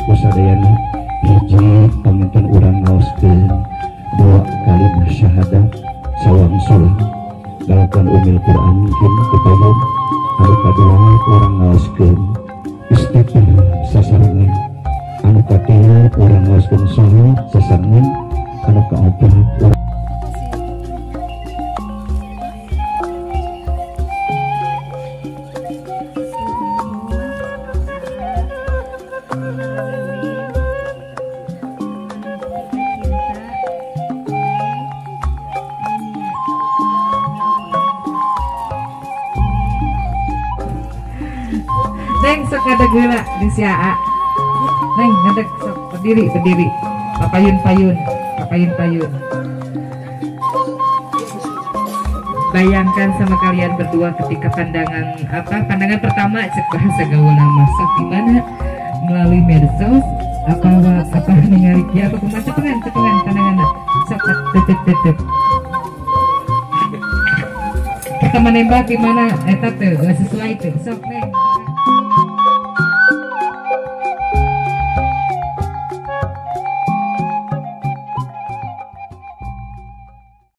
kusadayana hiji paminten urang ngaoskeun dua kalimat syahadat sawangsul galaukan umil Quran mungkin kepayun anu kadua urang ngaoskeun istighfar sasarangan anu katilu urang ngaoskeun salat sasarangan anu kaopat urang Neng sok ada geula di siaa. Neng ngadeg sok berdiri. Papayun-payun. Bayangkan sama kalian berdua ketika pandangan pertama cek bahasa gaul nama sok gimana melalui medsos apa ningali dia apa kumaha cepengan pandanganna sok tetep kita menembak gimana eta teh sesuai teh sok neng.